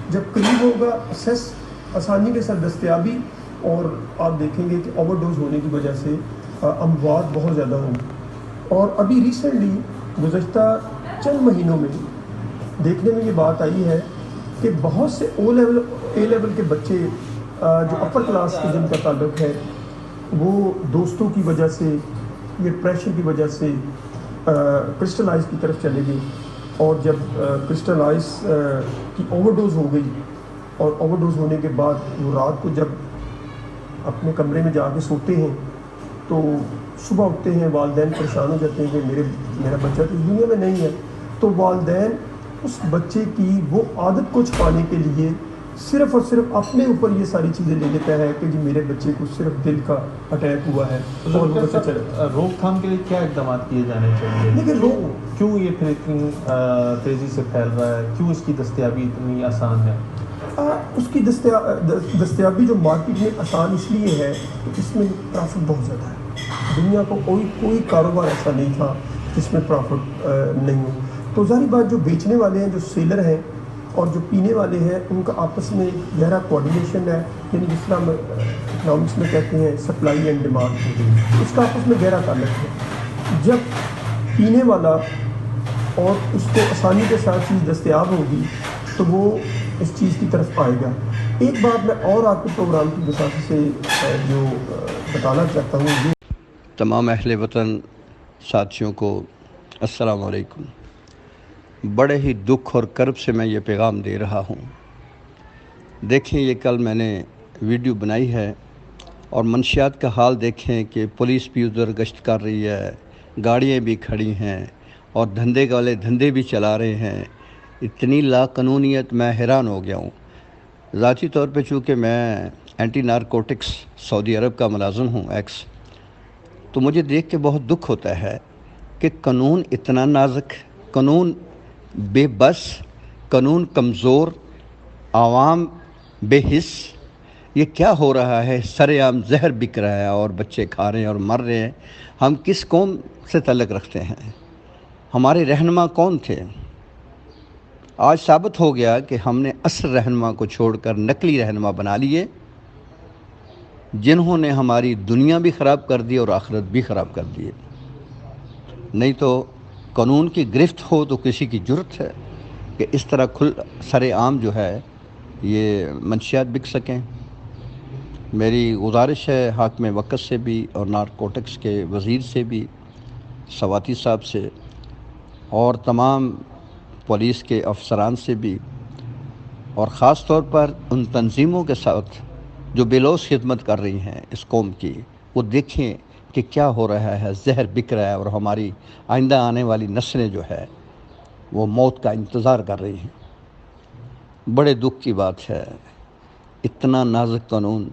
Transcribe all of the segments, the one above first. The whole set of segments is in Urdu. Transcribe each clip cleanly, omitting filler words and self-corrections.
جب قریب ہوگا اسیس آسانی کے ساتھ دستیابی، اور آپ دیکھیں گے کہ اوور ڈوز ہونے کی وجہ سے اموات بہت زیادہ ہوں گی۔ اور ابھی ریسنٹلی گزشتہ چند مہینوں میں دیکھنے میں یہ بات آئی ہے کہ بہت سے اے لیول کے بچے جو اپر کلاس کے جن کا تعلق ہے، وہ دوستوں کی وجہ سے یا پریشر کی وجہ سے کرسٹلائز کی طرف چلے گئے، اور جب کرسٹلائز کی اوور ڈوز ہو گئی، اور اوور ڈوز ہونے کے بعد وہ رات کو جب اپنے کمرے میں جا کے سوتے ہیں تو صبح اٹھتے ہیں، والدین پریشان ہو جاتے ہیں کہ میرا بچہ تو اس دنیا میں نہیں ہے، تو والدین اس بچے کی وہ عادت کو چھپانے کے لیے صرف اور صرف اپنے اوپر یہ ساری چیزیں لے لیتا ہے کہ جی میرے بچے کو صرف دل کا اٹیک ہوا ہے، اور وہ بچہ چلے۔ روک تھام کے لیے کیا اقدامات کیے جانے چاہیے؟ لیکن کیوں یہ پھر اتنی تیزی سے پھیل رہا ہے؟ کیوں اس کی دستیابی اتنی آسان ہے؟ اس کی دستیابی جو مارکیٹ میں آسان اس لیے ہے کہ اس میں پرافٹ بہت زیادہ ہے۔ دنیا کو کوئی کاروبار ایسا نہیں تھا جس میں پرافٹ نہیں ہو۔ تو ظاہری بات جو بیچنے والے ہیں، جو سیلر ہیں، اور جو پینے والے ہیں، ان کا آپس میں گہرا کوآرڈینیشن ہے، یعنی جس طرح ہم اکنامکس میں کہتے ہیں سپلائی اینڈ ڈیمانڈ، اس کا آپس میں گہرا تعلق ہے۔ جب پینے والا اور اس کو آسانی کے ساتھ چیز دستیاب ہوگی تو وہ اس چیز کی طرف آئے گا۔ ایک بات میں اور آپ کے پروگرام کی وساطت سے جو بتانا چاہتا ہوں، یہ تمام اہل وطن ساتھیوں کو السلام علیکم۔ بڑے ہی دکھ اور کرب سے میں یہ پیغام دے رہا ہوں۔ دیکھیں، یہ کل میں نے ویڈیو بنائی ہے، اور منشیات کا حال دیکھیں کہ پولیس بھی ادھر گشت کر رہی ہے، گاڑیاں بھی کھڑی ہیں، اور دھندے والے دھندے بھی چلا رہے ہیں۔ اتنی لا قانونیت، میں حیران ہو گیا ہوں۔ ذاتی طور پہ چونکہ میں اینٹی نارکوٹکس سعودی عرب کا ملازم ہوں ایکس، تو مجھے دیکھ کے بہت دکھ ہوتا ہے کہ قانون اتنا نازک، قانون بے بس، قانون کمزور، عوام بے حس۔ یہ کیا ہو رہا ہے؟ سر عام زہر بک رہا ہے اور بچے کھا رہے ہیں اور مر رہے ہیں۔ ہم کس قوم سے تعلق رکھتے ہیں؟ ہمارے رہنما کون تھے؟ آج ثابت ہو گیا کہ ہم نے اصل رہنما کو چھوڑ کر نقلی رہنما بنا لیے، جنہوں نے ہماری دنیا بھی خراب کر دی اور آخرت بھی خراب کر دی۔ نہیں تو قانون کی گرفت ہو تو کسی کی جرت ہے کہ اس طرح سر عام جو ہے یہ منشیات بک سکیں؟ میری گزارش ہے حاکم وقت سے بھی، اور نارکوٹکس کے وزیر سے بھی، سواتی صاحب سے، اور تمام پولیس کے افسران سے بھی، اور خاص طور پر ان تنظیموں کے ساتھ جو بے لوث خدمت کر رہی ہیں اس قوم کی، وہ دیکھیں کہ کیا ہو رہا ہے۔ زہر بک رہا ہے، اور ہماری آئندہ آنے والی نسلیں جو ہے وہ موت کا انتظار کر رہی ہیں۔ بڑے دکھ کی بات ہے، اتنا نازک قانون۔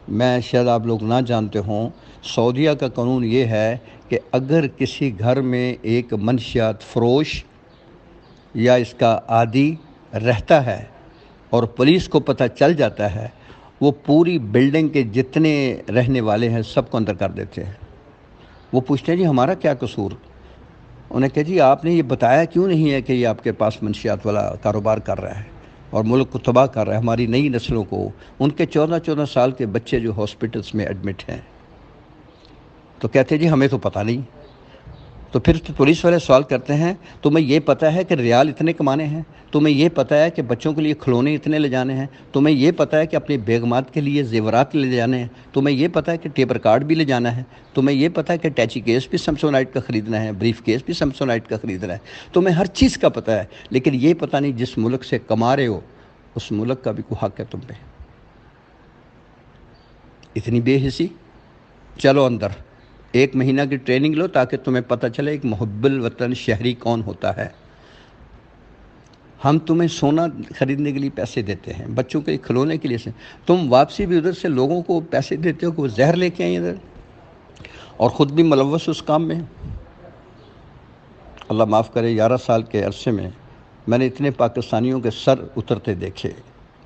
میں شاید آپ لوگ نہ جانتے ہوں، سعودیہ کا قانون یہ ہے کہ اگر کسی گھر میں ایک منشیات فروش یا اس کا عادی رہتا ہے اور پولیس کو پتہ چل جاتا ہے، وہ پوری بلڈنگ کے جتنے رہنے والے ہیں سب کو اندر کر دیتے ہیں۔ وہ پوچھتے ہیں جی ہمارا کیا قصور؟ انہیں کہ جی آپ نے یہ بتایا کیوں نہیں ہے کہ یہ آپ کے پاس منشیات والا کاروبار کر رہا ہے اور ملک کو تباہ کر رہا ہے، ہماری نئی نسلوں کو، ان کے 14 سال کے بچے جو ہاسپٹلس میں ایڈمٹ ہیں۔ تو کہتے ہیں جی ہمیں تو پتہ نہیں۔ تو پھر پولیس والے سوال کرتے ہیں تمہیں یہ پتہ ہے کہ ریال اتنے کمانے ہیں؟ تمہیں یہ پتہ ہے کہ بچوں کے لیے کھلونے اتنے لے جانے ہیں؟ تمہیں یہ پتہ ہے کہ اپنی بیگمات کے لیے زیورات لے جانے ہیں؟ تمہیں یہ پتہ ہے کہ ٹیبر کارڈ بھی لے جانا ہے؟ تمہیں یہ پتہ ہے کہ ٹیچی کیس بھی سمسونائٹ کا خریدنا ہے، بریف کیس بھی سمسونائٹ کا خریدنا ہے؟ تمہیں ہر چیز کا پتہ ہے، لیکن یہ پتہ نہیں جس ملک سے کما رہے ہو اس ملک کا بھی کوئی حق ہے تم پہ۔ اتنی بے حسی۔ چلو اندر 1 مہینہ کی ٹریننگ لو تاکہ تمہیں پتہ چلے ایک محب الوطن شہری کون ہوتا ہے۔ ہم تمہیں سونا خریدنے کے لیے پیسے دیتے ہیں، بچوں کے کھلونے کے لیے سے، تم واپسی بھی ادھر سے لوگوں کو پیسے دیتے ہو کہ وہ زہر لے کے آئیں ادھر، اور خود بھی ملوث اس کام میں۔ اللہ معاف کرے، 11 سال کے عرصے میں میں نے اتنے پاکستانیوں کے سر اترتے دیکھے۔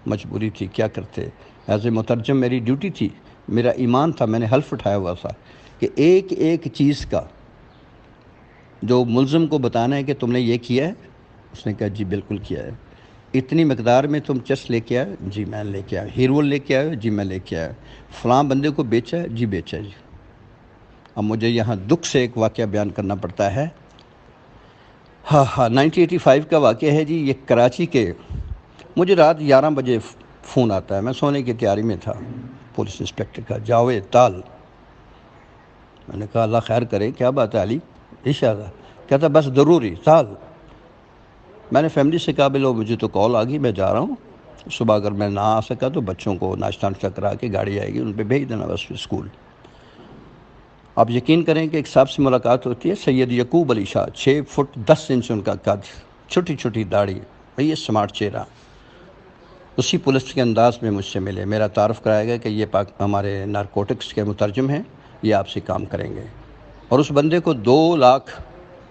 مجبوری تھی، کیا کرتے، ایز اے مترجم میری ڈیوٹی تھی، میرا ایمان تھا، میں نے حلف اٹھایا ہوا تھا کہ ایک ایک چیز کا جو ملزم کو بتانا ہے کہ تم نے یہ کیا ہے، اس نے کہا جی بالکل کیا ہے، اتنی مقدار میں تم چس لے کے آئے؟ جی میں لے کے آیا۔ ہیروئن لے کے آئے؟ جی میں لے کے آیا۔ فلاں بندے کو بیچا ہے؟ جی بیچا جی۔ اب مجھے یہاں دکھ سے ایک واقعہ بیان کرنا پڑتا ہے۔ 1985 کا واقعہ ہے جی۔ یہ کراچی کے، مجھے رات 11 بجے فون آتا ہے، میں سونے کی تیاری میں تھا، پولیس انسپیکٹر کا جاوید تال۔ میں نے کہا اللہ خیر کرے، کیا بات ہے علی؟ اشارہ کہتا بس ضروری تال۔ میں نے فیملی سے کہا بلو مجھے تو کال آ گئی، میں جا رہا ہوں، صبح اگر میں نہ آ سکا تو بچوں کو ناشتہ کرا کے گاڑی آئے گی ان پہ بھیج دینا بس اسکول۔ آپ یقین کریں کہ ایک صاحب سے ملاقات ہوتی ہے، سید یعقوب علی شاہ، 6 فٹ 10 انچ ان کا قد، چھوٹی چھوٹی داڑھی، بھئی اسمارٹ چہرہ۔ اسی پولیس کے انداز میں مجھ سے ملے، میرا تعارف کرایا گیا کہ یہ ہمارے نارکوٹکس کے مترجم ہیں، یہ آپ سے کام کریں گے۔ اور اس بندے کو 2 لاکھ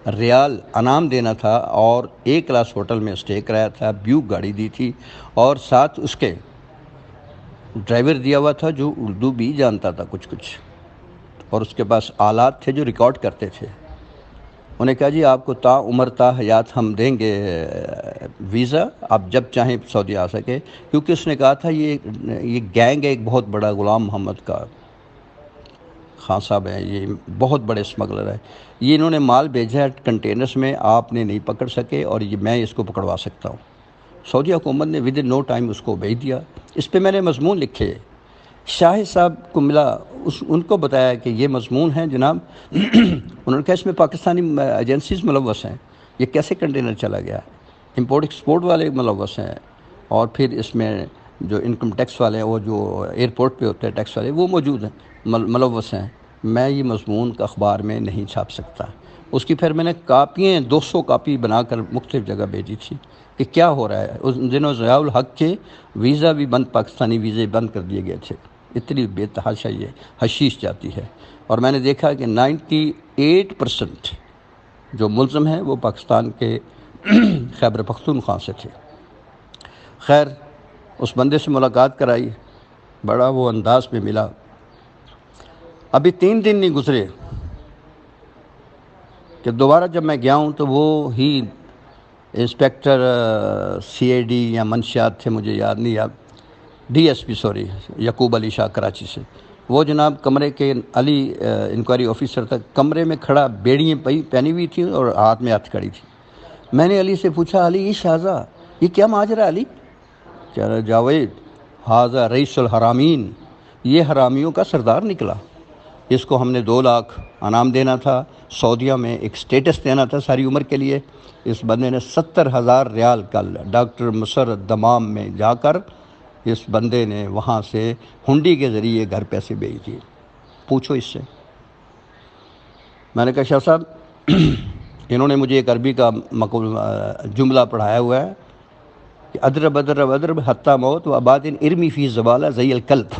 ریال انعام دینا تھا اور 1 کلاس ہوٹل میں اسٹے کرایا تھا، بیوک گاڑی دی تھی اور ساتھ اس کے ڈرائیور دیا ہوا تھا جو اردو بھی جانتا تھا کچھ کچھ، اور اس کے پاس آلات تھے جو ریکارڈ کرتے تھے۔ انہیں کہا جی آپ کو تا عمر تا حیات ہم دیں گے ویزا، آپ جب چاہیں سعودی آ سکے، کیونکہ اس نے کہا تھا یہ گینگ ہے ایک بہت بڑا، غلام محمد کا خان صاحب ہیں، یہ بہت بڑے اسمگلر ہے، یہ انہوں نے مال بھیجا ہے کنٹینرز میں، آپ نے نہیں پکڑ سکے اور یہ میں اس کو پکڑوا سکتا ہوں۔ سعودی حکومت نے ود ان نو ٹائم اس کو بھیج دیا۔ اس پہ میں نے مضمون لکھے، شاہد صاحب کو ملا، ان کو بتایا کہ یہ مضمون ہیں جناب۔ انہوں نے کہا اس میں پاکستانی ایجنسیز ملوث ہیں، یہ کیسے کنٹینر چلا گیا؟ امپورٹ ایکسپورٹ والے ملوث ہیں، اور پھر اس میں جو انکم ٹیکس والے ہیں، وہ جو ایئرپورٹ پہ ہوتے ہیں ٹیکس والے، وہ موجود ہیں، ملوث ہیں۔ میں یہ مضمون کا اخبار میں نہیں چھاپ سکتا۔ اس کی پھر میں نے کاپیاں 200 کاپی بنا کر مختلف جگہ بھیجی تھی کہ کیا ہو رہا ہے۔ اس دنوں ضیاء الحق کے ویزا بھی بند، پاکستانی ویزے بند کر دیے گئے تھے، اتنی بے تحاشا یہ حشیش جاتی ہے۔ اور میں نے دیکھا کہ 98% جو ملزم ہیں وہ پاکستان کے خیبر پختونخوا سے تھے۔ خیر اس بندے سے ملاقات کرائی، بڑا وہ انداز میں ملا۔ ابھی 3 دن نہیں گزرے کہ دوبارہ جب میں گیا ہوں تو وہ ہی انسپیکٹر CID یا منشیات تھے، مجھے یاد نہیں، یاد DSP سوری، یعقوب علی شاہ کراچی سے، وہ جناب کمرے کے علی انکوائری آفیسر تک کمرے میں کھڑا، بیڑیاں پہنی ہوئی تھی اور ہاتھ میں ہتھ کڑی تھی۔ میں نے علی سے پوچھا علی یہ شہزا یہ کیا ماجرا علی؟ کہہ رہا جاوید حاضر رئیس الحرامین، یہ حرامیوں کا سردار نکلا، اس کو ہم نے 2 لاکھ انعام دینا تھا، سعودیہ میں ایک سٹیٹس دینا تھا ساری عمر کے لیے۔ اس بندے نے 70,000 ریال کل ڈاکٹر مسرت دمام میں جا کر اس بندے نے وہاں سے ہنڈی کے ذریعے گھر پیسے بھیج دیے، پوچھو اس سے۔ میں نے کہا شاہ صاحب انہوں نے مجھے ایک عربی کا جملہ پڑھایا ہوا ہے کہ ادرب ادرب ادرب حتی موت و ابادن ارمی فی زبالہ زی الکلب،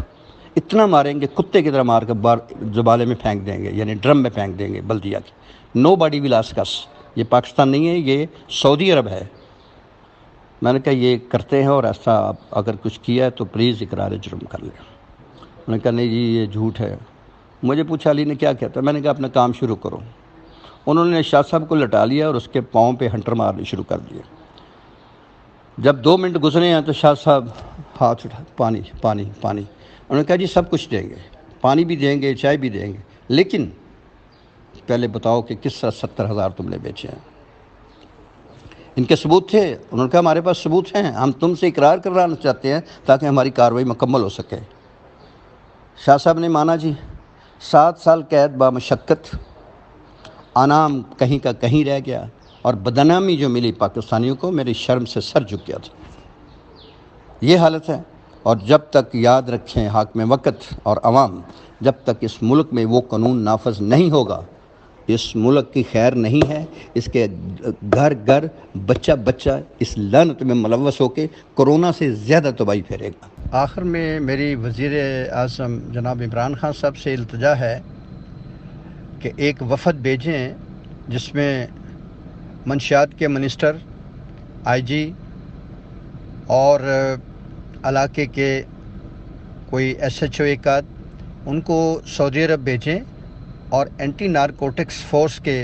اتنا ماریں گے کتے کی طرح مار کر زبالے میں پھینک دیں گے، یعنی ڈرم میں پھینک دیں گے بلدیہ کی۔ نو باڈی ول آسک اس، یہ پاکستان نہیں ہے، یہ سعودی عرب ہے۔ میں نے کہا یہ کرتے ہیں اور ایسا اگر کچھ کیا ہے تو پلیز اقرار جرم کر لیں۔ میں نے کہا نہیں جی یہ جھوٹ ہے۔ مجھے پوچھا علی نے کیا کہتا؟ میں نے کہا اپنا کام شروع کرو۔ انہوں نے شاہ صاحب کو لٹا لیا اور اس کے پاؤں پہ ہنٹر مارنے شروع کر دیے۔ جب 2 منٹ گزرے ہیں تو شاہ صاحب ہاتھ اٹھا، پانی پانی پانی۔ انہوں نے کہا جی سب کچھ دیں گے، پانی بھی دیں گے، چائے بھی دیں گے، لیکن پہلے بتاؤ کہ کس طرح 70,000 تم نے بیچے ہیں؟ ان کے ثبوت تھے؟ انہوں نے کہا ہمارے پاس ثبوت ہیں، ہم تم سے اقرار کرانا چاہتے ہیں تاکہ ہماری کارروائی مکمل ہو سکے۔ شاہ صاحب نے مانا جی، 7 سال قید بامشقت، انعام کہیں کا کہیں رہ گیا، اور بدنامی جو ملی پاکستانیوں کو، میری شرم سے سر جھک گیا تھا۔ یہ حالت ہے۔ اور جب تک یاد رکھیں حاکم وقت اور عوام، جب تک اس ملک میں وہ قانون نافذ نہیں ہوگا، اس ملک کی خیر نہیں ہے۔ اس کے گھر گھر بچہ بچہ اس لعنت میں ملوث ہو کے کرونا سے زیادہ تباہی پھیرے گا۔ آخر میں میری وزیر اعظم جناب عمران خان صاحب سے التجا ہے کہ ایک وفد بھیجیں جس میں منشیات کے منسٹر، IG اور علاقے کے کوئی SHO ایک آدھ، ان کو سعودی عرب بھیجیں اور اینٹی نارکوٹکس فورس کے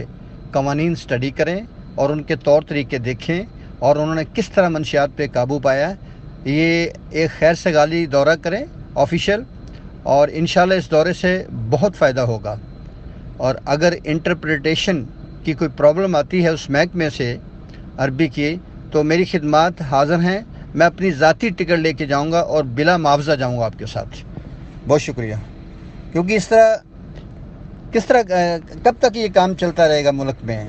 قوانین سٹڈی کریں اور ان کے طور طریقے دیکھیں اور انہوں نے کس طرح منشیات پہ قابو پایا ہے. یہ ایک خیر سگالی دورہ کریں آفیشیل، اور انشاءاللہ اس دورے سے بہت فائدہ ہوگا. اور اگر انٹرپریٹیشن کی کوئی پرابلم آتی ہے اس محکمے سے عربی کی، تو میری خدمات حاضر ہیں. میں اپنی ذاتی ٹکٹ لے کے جاؤں گا اور بلا معاوضہ جاؤں گا آپ کے ساتھ. بہت شکریہ. کیونکہ کس طرح کب تک یہ کام چلتا رہے گا ملک میں؟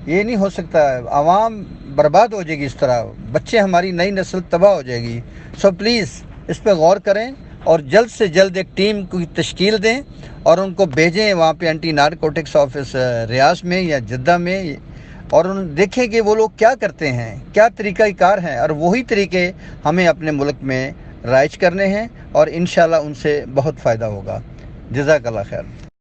یہ نہیں ہو سکتا. عوام برباد ہو جائے گی اس طرح، بچے، ہماری نئی نسل تباہ ہو جائے گی. سو پلیز اس پہ غور کریں اور جلد سے جلد ایک ٹیم کی تشکیل دیں اور ان کو بھیجیں وہاں پہ اینٹی نارکوٹکس آفس ریاض میں یا جدہ میں، اور دیکھیں کہ وہ لوگ کیا کرتے ہیں، کیا طریقہ کار ہیں، اور وہی طریقے ہمیں اپنے ملک میں رائج کرنے ہیں، اور انشاءاللہ ان سے بہت فائدہ ہوگا. جزاک اللہ خیر.